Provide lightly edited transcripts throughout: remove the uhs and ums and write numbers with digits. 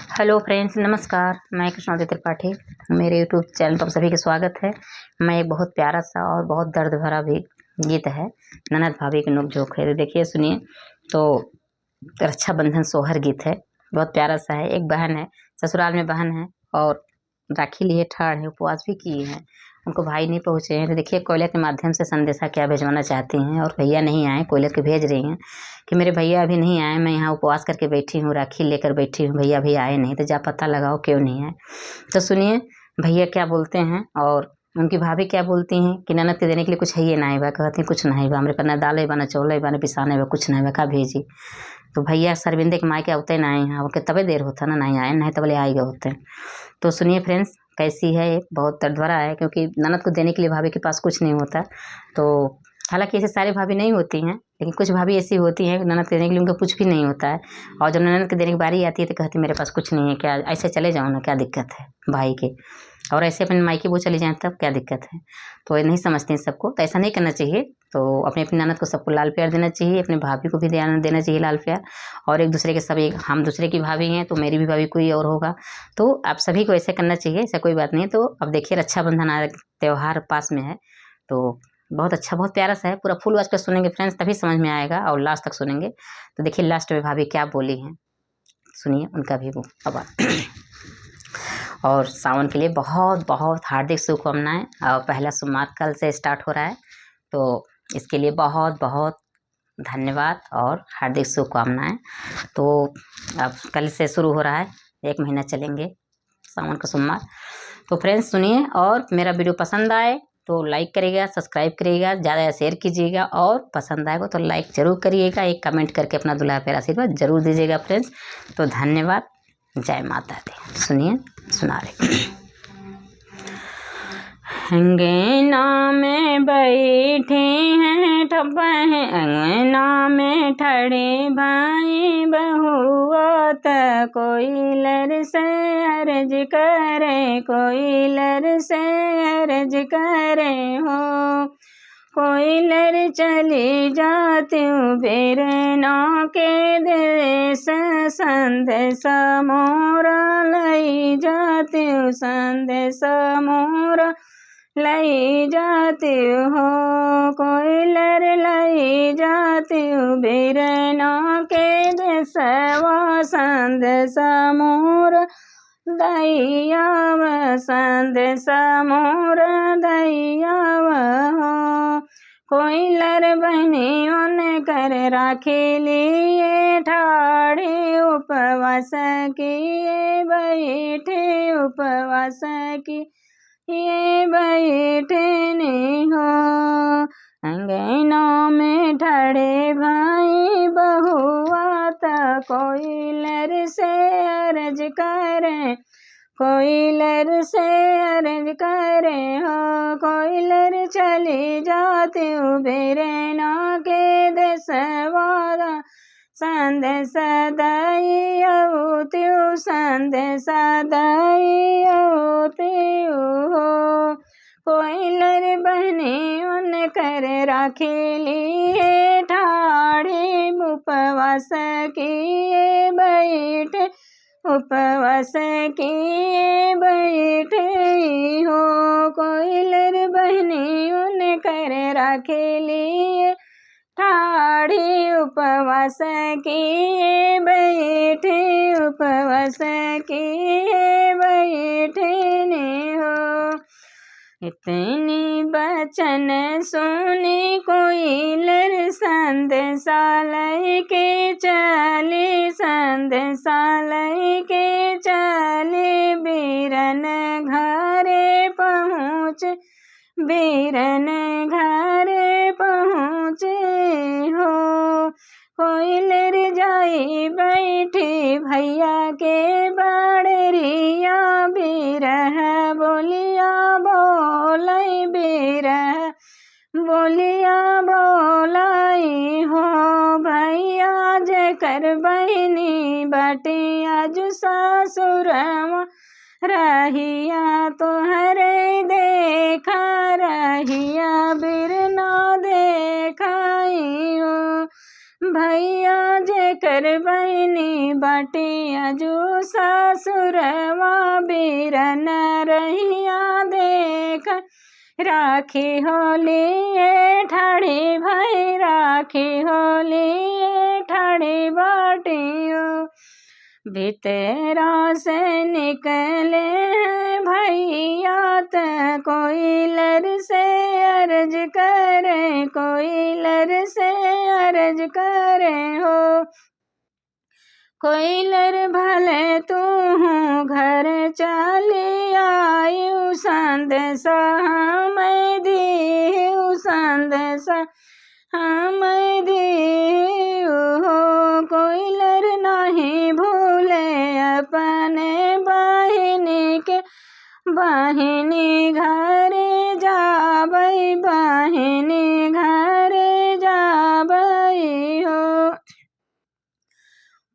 Hello friends, नमस्कार। मैं कृष्णावती त्रिपाठी। मेरे यूट्यूब चैनल पर सभी का स्वागत है। मैं एक बहुत प्यारा सा और बहुत दर्द भरा भी गीत है, ननद भाभी की नोक-झोंक है। तो देखिए, सुनिए। तो रक्षाबंधन सोहर गीत है, बहुत प्यारा सा है। एक बहन है, ससुराल में बहन है और राखी लिए ठाड़ है, उपवास भी किए हैं, उनको भाई नहीं पहुँचे हैं। तो देखिए, कोयले के माध्यम से संदेशा क्या भिजवाना चाहती हैं। और भैया नहीं आए, कोयले के भेज रही हैं कि मेरे भैया अभी नहीं आए, मैं यहाँ उपवास करके बैठी हूँ, राखी लेकर बैठी हूँ, भैया अभी आए नहीं, तो जा पता लगाओ क्यों नहीं आए। तो सुनिए भैया क्या बोलते हैं और उनकी भाभी क्या बोलती हैं कि ननद के देने के लिए कुछ है ये नहीं बा। कहती हैं कुछ नहीं बा, हमरे पर न दाल बा, न चौल बा, न पिसाने बा, कुछ नहीं बा, का भेजी। तो भैया शर्मिंदे के मायके होते ना आए हैं, उनके तबे देर होता ना, नहीं आए, नहीं तबले आएगा होते। तो सुनिए फ्रेंड्स, कैसी है ये, बहुत दर्द भरा है, क्योंकि ननद को देने के लिए भाभी के पास कुछ नहीं होता। तो हालांकि ऐसे सारी भाभी नहीं होती हैं, लेकिन कुछ भाभी ऐसी होती हैं ननद के देने के लिए उनका कुछ भी नहीं होता है। और जब ननद के देने की बारी आती है तो कहती मेरे पास कुछ नहीं है, क्या ऐसे चले जाओ ना, क्या दिक्कत है भाई के। और ऐसे अपने मायके वो चले जाएँ तब क्या दिक्कत है। तो ये नहीं समझती हैं सबको, तो ऐसा नहीं करना चाहिए। तो अपनी अपनी ननद को सबको लाल प्यार देना चाहिए, अपनी भाभी को भी ध्यान देना चाहिए लाल प्यार। और एक दूसरे के सब, एक हम दूसरे की भाभी हैं तो मेरी भी भाभी कोई और होगा, तो आप सभी को ऐसे करना चाहिए, ऐसा कोई बात नहीं है। तो अब देखिए, रक्षाबंधन त्यौहार पास में है, तो बहुत अच्छा, बहुत प्यारा सा है। पूरा फुल वॉच पे सुनेंगे फ्रेंड्स, तभी समझ में आएगा, और लास्ट तक सुनेंगे। तो देखिए लास्ट में भाभी क्या बोली हैं, सुनिए उनका भी वो आवाज़। और सावन के लिए बहुत बहुत हार्दिक शुभकामनाएं। और पहला सोमवार कल से स्टार्ट हो रहा है, तो इसके लिए बहुत बहुत धन्यवाद और हार्दिक शुभकामनाएं। तो अब कल से शुरू हो रहा है, 1 महीना चलेंगे सावन का सोमवार। तो फ्रेंड्स सुनिए, और मेरा वीडियो पसंद आए तो लाइक करिएगा, सब्सक्राइब करिएगा, ज़्यादा शेयर कीजिएगा, और पसंद आएगा तो लाइक ज़रूर करिएगा, एक कमेंट करके अपना दुलार प्यारा आशीर्वाद ज़रूर दीजिएगा फ्रेंड्स। तो धन्यवाद, जय माता दी। सुनिए, सुना रहे। अंगना में बैठे हैं ठप्पा है, अंगना में ठड़े भाई बहुआत, कोयलर से अर्ज करे, कोयलर से अर्ज करे हो। कोयलर चली जाती हूँ बेरना के देश, संदेशा मोरा लई जाती हूँ, संदेशा मोरा लई जाती हो। कोयलर लई जाती हूँ बेरना के देशवा, संदेशा मोरा दैयाव, संदेशा मोरा दैयाव हो। कोयलर बहनी उन कर राखी लिए ठाड़े, उपवास किए बैठे, उपवास की ये बैठने हो। अंगना में ठड़े भाई बहुआत, कोयलर से अर्ज करे, कोयलर से अर्ज करे हो। कोयलर चली जाती हूँ बेरना के देशवा, संदेशा दैयाव त्यू, संदेशा दैयाव त्यू हो। कोयलर बहनी उन कर राखी लिए ठाड़े, उपवास किए बैठे, उपवास किए बैठे हो। कोयलर बहनी उन कर राखी लिए ठाड़ी, उपवास किए बैठे, उपवास किए बैठने हो। इतनी बचन सुनी कोयलर, संदेशा लैके चली, संदेशा लैके चली, बीरन घरे पहुँच, बीरन घरे पहुँचे हो। कोयलर जाई बैठी भैया के बाड़रिया, बिरह बोलिया बोलाई, बिरह बोलिया बोलाई हो। भैया जेकर बहनी बाटे आज सासुरवा, रहिया तोहरे देखा, रहिया बिरना देखाई हो। भैया जेकर बहिनी बाटी अजू ससुरवा बीरन रहिया देख राखी होली ठाड़ी भाई राखी होली ठाड़ी बाटियो भीतरा से निकले हैं भैया त कोयलर से अर्ज करे कोयलर से अर्ज करे हो कोयलर भले तू घर चली आयु संदेशा मैं दी संदेशा हम दी हो कोयलर नहीं भूले अपने बहिनी के बहिनी घरे जाबई बहिनी घरे जाबई हो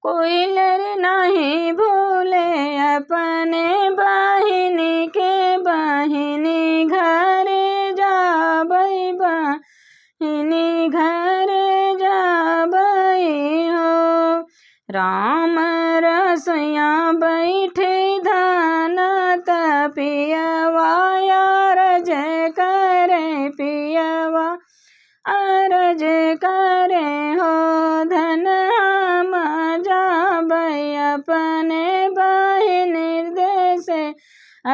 कोयलर नहीं भूले अपने बहिनी के बहिनी घरे जाबई बहिनी घरे जाबई हो राम रसोइया बैठे धान पियवा अरज करे पियवा अरज करे हो धन हम जाबई अपने बहिन देश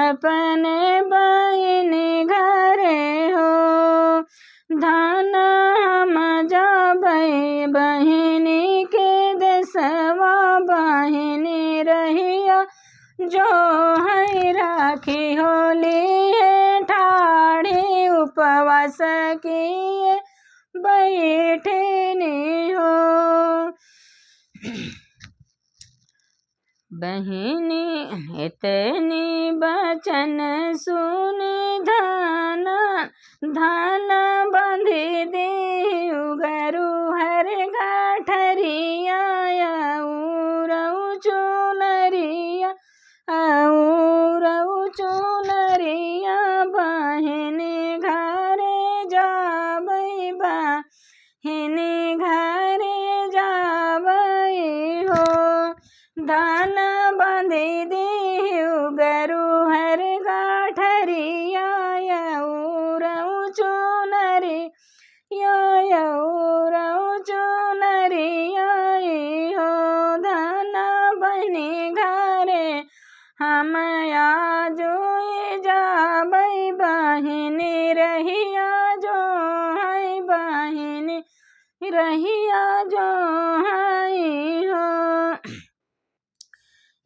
अपने बहिन घरे हो धन हम जाबई बहिनी के देशवा बहिनी रहिया जो है राखी होली ठाड़ी उपवास किए बैठे ने हो बहिनी इतनी बचन सुन धान धान बंधी दे उगरू हर गाठरिया चुनरिया चुनरिया बहन घरे जाबई बहन घरे जाबई हो धान बांधी दी गरु हर गाठरिया चुनरी चुनरिया हो धान बहनी घरे हम आजो जाबई बहिनी रहिया जो है बहिनी रहिया जो है हो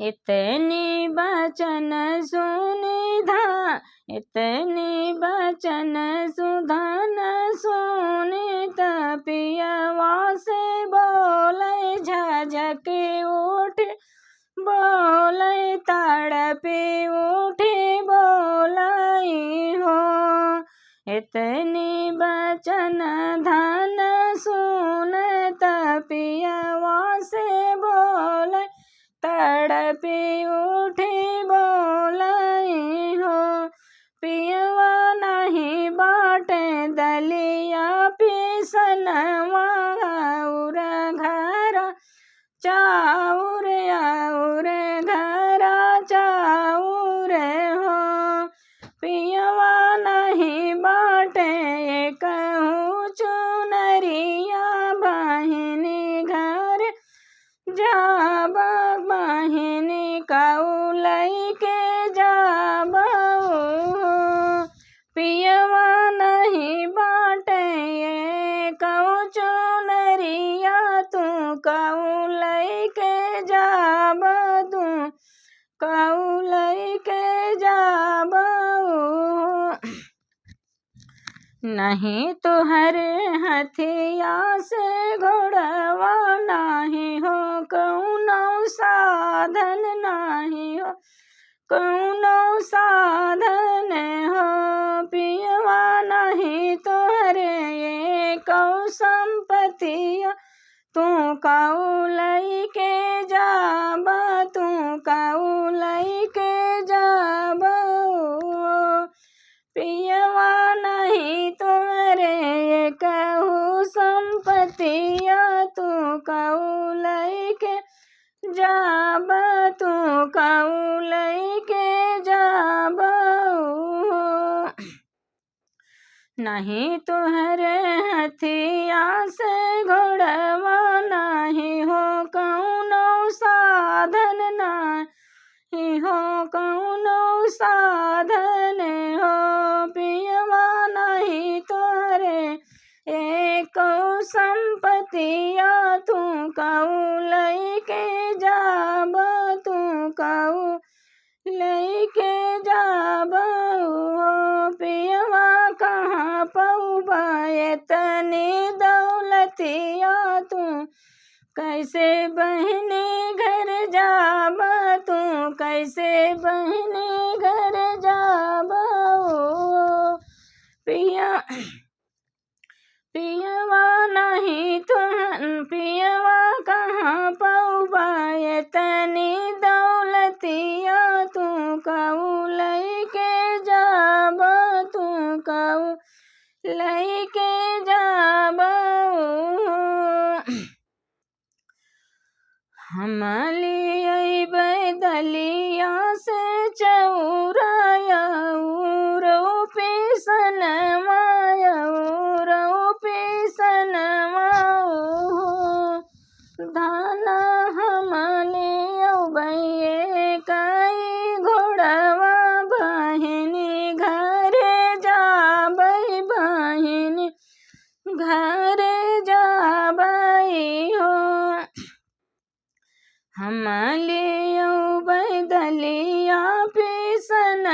इतनी बचन सुनी धा इतनी बचन सुधन सुनी तपियवा से बोले झझके उठ बोले तड़पे उठे बोलाई हो इतनी बचन धन सुन तपियवा से बोले तड़पे उठे बोलाई हो पियवा नहीं बाटे दलिया पिसनवा और घरा चाउर और घरा चाउर हो पियवा नहीं बाटे कहूँ चुनरिया बहिनी घर जाब बहिनी कौलई के जाब पियवा नहीं बाटे कहूँ चुनरिया तू कौलई के जाब तू कौलई के जाब नहीं तुहर हथिया से घोड़वा नहीं हो कौनो साधन नहीं हो कौनो साधन हो पियवा नहीं तुहरे ये कौ संपत्तिया तू कौलई के जाब तू कौलई के जाब पियवा नहीं तुमरे कहू संपत्तिया तू कऊ लैके जाब तू कऊ लैके जाब नहीं तुहरे हथिया से घोड़वा नहीं हो कौनो साधन नहीं हो कौनो साधन हो पियवा नहीं तुहरे एक संपतिया तू कऊ लैके जाब तू कऊ लैके जाब पियवा कहाँ पौबा इतनी दौलतिया तू कैसे बहने घर जाब तू कैसे बहने घर जाब पियवा नहीं तुहन पियवा कहाँ पौबा इतनी दौलतिया तू कऊ लैके जाब तू कऊ लैके जाब हम लिये दलिया से चौराया पिसन पिसन धाना हम लिये कई घोड़वा बहिनी घरे जाबई बहिनी घरे जाबई हो हम लिये दलिया पिसन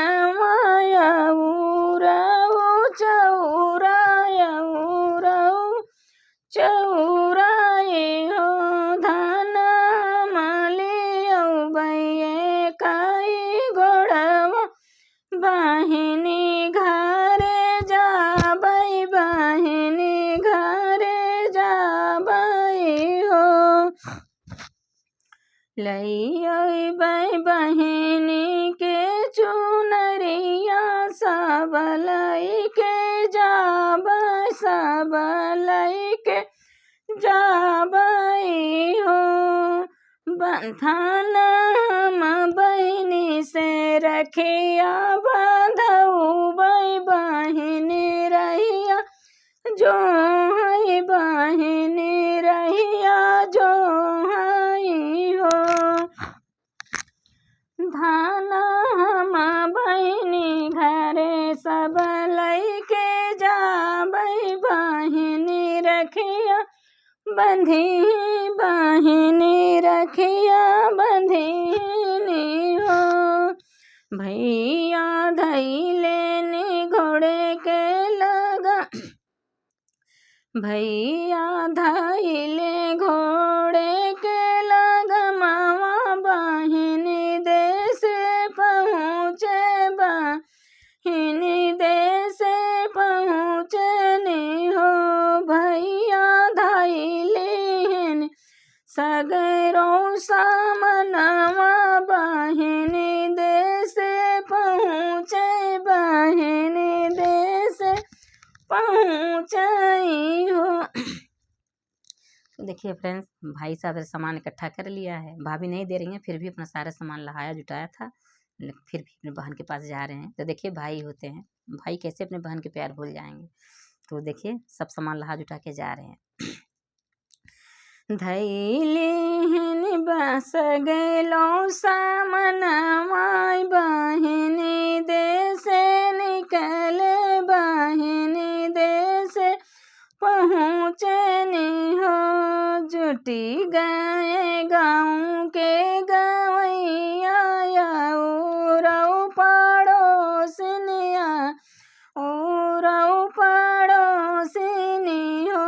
चौराए हो धान मलिये कई घोड़वा बहिनी घरे जाबई बहिनी घरे जाबई हो लइयै बहिनी के चुनरिया सब लैके जाब सब लैके जाबई हो बंधन हम बहिनी से रखिया बांधबै बहिनी रहिया जो है बहिनी रहिया जो धान हम बहिनी घरे सब लैके जाबई बहिनी रखिया बंधी बहिनी रखिया बंधीनी हो भैया धैले घोड़े के लगा भैया धैले घोड़े के लगमवा बहिनी देश पहुँचे बहिनी देश पहुँचनी हो भैया धैले सगरों सामनवा बहिनी देश पहुँचे बहिनी देश पहुँचाई हो। तो देखिए फ्रेंड्स, भाई साहब ने सामान इकट्ठा कर लिया है, भाभी नहीं दे रही हैं, फिर भी अपना सारा सामान लहाया जुटाया था, फिर भी अपने बहन के पास जा रहे हैं। तो देखिए भाई होते हैं, भाई कैसे अपने बहन के प्यार भूल जाएंगे। तो देखिए सब सामान लहा जुटा के जा रहे हैं। धैली बस गलो सामनवाई बहिनी देश निकल बहिनी देश पहुँचनी हो जुटी गए गाँव के गवैया रऊ पड़ोसनिया रऊ पड़ोसनी हो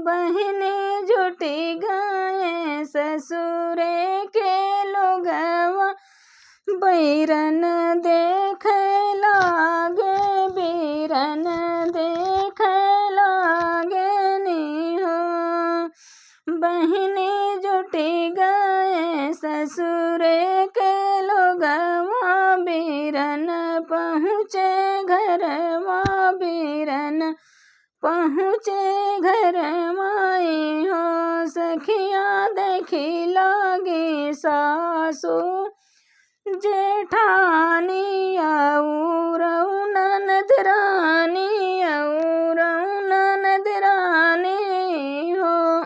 बहिनी जुटी गए ससुरे के लोगवा बैरन देख लागे बीरन देख लागे नी हो बहिनी जुटी गए ससुरे के लोगवा बीरन पहुँचे घरवा बीरन पहुँचे घर माई हो सखिया देखी लागी सासू जेठानी और ननद रानी और ननद रानी हो।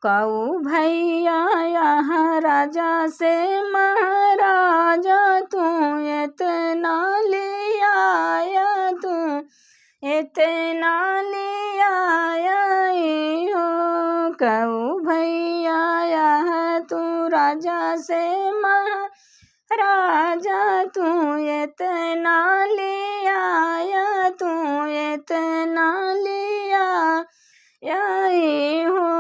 कहू भैया यहाँ राजा से महाराजा तू इतना लिया तू इतना लिया हो। कहू भैया यहाँ तू राजा से महाराजा तू इतना लिया तू इतना लिया हो।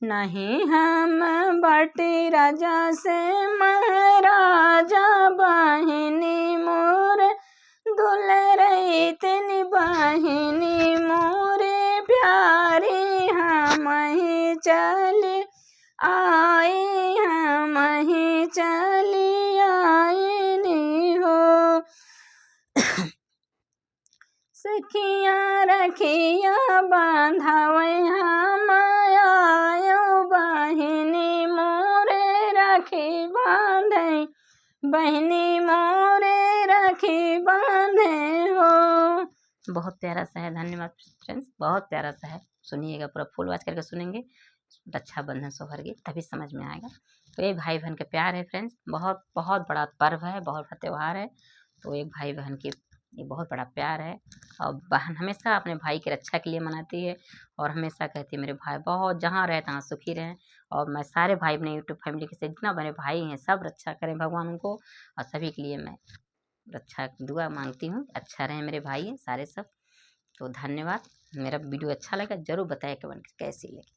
नहीं हम बाटी राजा से महाराजा बहिनी मोर दुलरई तेनी बहिनी मोरे प्यारी हम ही चले आए हम ही चली आए हो। सखिया रखिया बांधावे हम आयो बहिनी मोरे राखी बांधे बहिनी मोरे राखी बांधे हो। बहुत प्यारा सा है। धन्यवाद फ्रेंड्स, बहुत प्यारा सा है। सुनिएगा, पूरा फुल वॉच करके सुनेंगे। रक्षाबंधन सोहर गीत तभी समझ में आएगा। तो ये भाई बहन का प्यार है फ्रेंड्स, बहुत बहुत बड़ा पर्व है, बहुत बड़ा त्यौहार है। तो एक भाई बहन की ये बहुत बड़ा प्यार है। और बहन हमेशा अपने भाई की रक्षा के लिए मनाती है और हमेशा कहती है मेरे भाई बहुत जहाँ रहे तहाँ सुखी रहें। और मैं सारे भाई अपने यूट्यूब फैमिली के से जितना मेरे भाई हैं सब रक्षा करें भगवान उनको, और सभी के लिए मैं रक्षा दुआ मांगती हूँ। अच्छा रहे मेरे भाई हैं सारे सब। तो धन्यवाद। मेरा वीडियो अच्छा लगा जरूर बताएं कमेंट कैसी लगी।